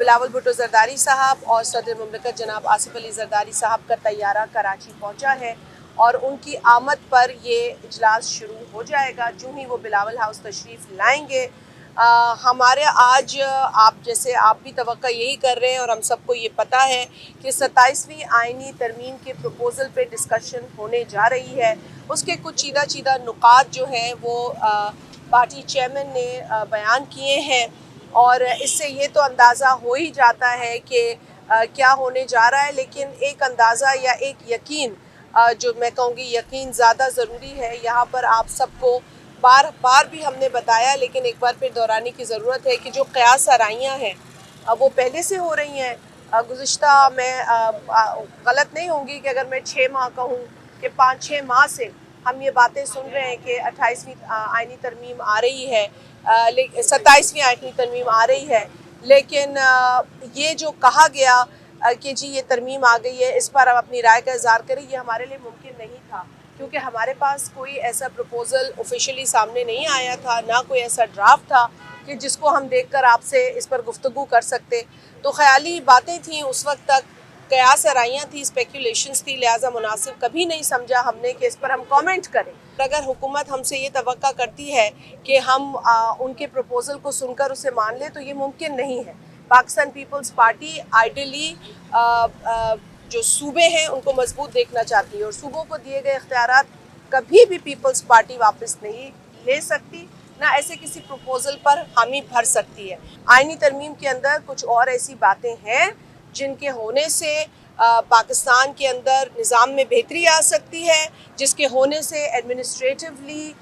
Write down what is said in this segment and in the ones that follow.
بلاول بھٹو زرداری صاحب اور صدر مملکت جناب آصف علی زرداری صاحب کا طیارہ کراچی پہنچا ہے اور ان کی آمد پر یہ اجلاس شروع ہو جائے گا جو ہی وہ بلاول ہاؤس تشریف لائیں گے۔ ہمارے آج آپ بھی توقع یہی کر رہے ہیں اور ہم سب کو یہ پتہ ہے کہ 27ویں آئینی ترمیم کے پروپوزل پہ ڈسکشن ہونے جا رہی ہے۔ اس کے کچھ چیدہ نکات جو ہیں وہ پارٹی چیئرمین نے بیان کیے ہیں اور اس سے یہ تو اندازہ ہو ہی جاتا ہے کہ کیا ہونے جا رہا ہے، لیکن ایک اندازہ یا ایک یقین جو میں کہوں گی یقین زیادہ ضروری ہے۔ یہاں پر آپ سب کو بار بھی ہم نے بتایا، لیکن ایک بار پھر دہرانے کی ضرورت ہے کہ جو قیاس آرائیاں ہیں وہ پہلے سے ہو رہی ہیں۔ گزشتہ میں غلط نہیں ہوں گی کہ اگر میں 6 ماہ کہوں کہ 5-6 ماہ سے ہم یہ باتیں سن رہے ہیں کہ 28ویں آئینی ترمیم آ رہی ہے، 27ویں آئینی ترمیم آ رہی ہے، لیکن یہ جو کہا گیا کہ جی یہ ترمیم آ گئی ہے، اس پر ہم اپنی رائے کا اظہار کریں، یہ ہمارے لیے ممکن نہیں تھا کیونکہ ہمارے پاس کوئی ایسا پروپوزل آفیشلی سامنے نہیں آیا تھا، نہ کوئی ایسا ڈرافٹ تھا کہ جس کو ہم دیکھ کر آپ سے اس پر گفتگو کر سکتے۔ تو خیالی باتیں تھیں اس وقت تک، قیاس آرائیاں تھیں، اسپیکولیشنز تھی، لہٰذا مناسب کبھی نہیں سمجھا ہم نے کہ اس پر ہم کامنٹ کریں۔ اگر حکومت ہم سے یہ توقع کرتی ہے کہ ہم ان کے پروپوزل کو سن کر اسے مان لیں تو یہ ممکن نہیں ہے۔ پاکستان پیپلز پارٹی آئیڈیلی جو صوبے ہیں ان کو مضبوط دیکھنا چاہتی ہے اور صوبوں کو دیے گئے اختیارات کبھی بھی پیپلز پارٹی واپس نہیں لے سکتی، نہ ایسے کسی پروپوزل پر حامی بھر سکتی ہے۔ آئینی ترمیم کے اندر کچھ اور ایسی باتیں ہیں جن کے ہونے سے پاکستان کے اندر نظام میں بہتری آ سکتی ہے، جس کے ہونے سے ایڈمنسٹریٹولی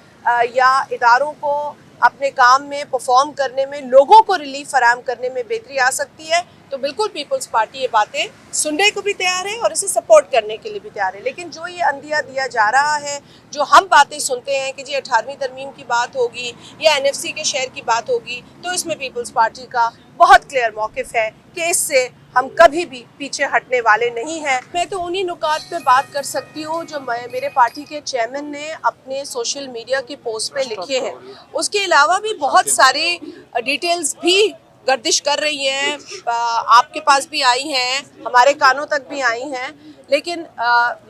یا اداروں کو اپنے کام میں پرفارم کرنے میں، لوگوں کو ریلیف فراہم کرنے میں بہتری آ سکتی ہے، تو بالکل پیپلز پارٹی یہ باتیں سننے کو بھی تیار ہے اور اسے سپورٹ کرنے کے لیے بھی تیار ہے۔ لیکن جو یہ اندیا دیا جا رہا ہے، جو ہم باتیں سنتے ہیں کہ جی 18ویں ترمیم کی بات ہوگی یا NFC کے شیئر کی بات ہوگی، تو اس میں پیپلز پارٹی کا بہت کلیئر موقف ہے کہ اس سے ہم کبھی بھی پیچھے ہٹنے والے نہیں ہیں۔ میں تو انہی نکات پہ بات کر سکتی ہوں جو میرے پارٹی کے چیئرمین نے اپنے سوشل میڈیا کی پوسٹ پہ لکھے ہیں۔ اس کے علاوہ بھی بہت سارے ڈیٹیلز بھی گردش کر رہی ہیں، آپ کے پاس بھی آئی ہیں، ہمارے کانوں تک بھی آئی ہیں، لیکن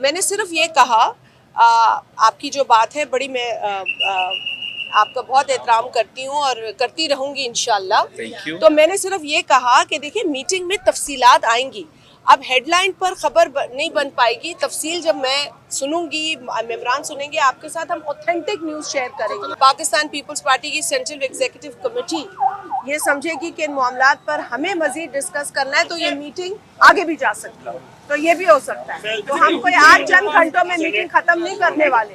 میں نے صرف یہ کہا، آپ کی جو بات ہے بڑی میں آپ کا بہت احترام کرتی ہوں اور کرتی رہوں گی انشاءاللہ، تو میں نے صرف یہ کہا کہ دیکھیں میٹنگ میں تفصیلات آئیں گی، اب ہیڈ لائن پر خبر نہیں بن پائے گی، تفصیل جب میں سنوں گی، ممبران سنیں گے، آپ کے ساتھ ہم اوتھینٹک نیوز شیئر کریں گے۔ پاکستان پیپلز پارٹی کی سینٹرل ایگزیکٹو کمیٹی یہ سمجھے گی کہ ان معاملات پر ہمیں مزید ڈسکس کرنا ہے تو یہ میٹنگ آگے بھی جا سکتی ہے، تو یہ بھی ہو سکتا ہے، تو ہم کوئی آج چند گھنٹوں میں میٹنگ ختم نہیں کرنے والے۔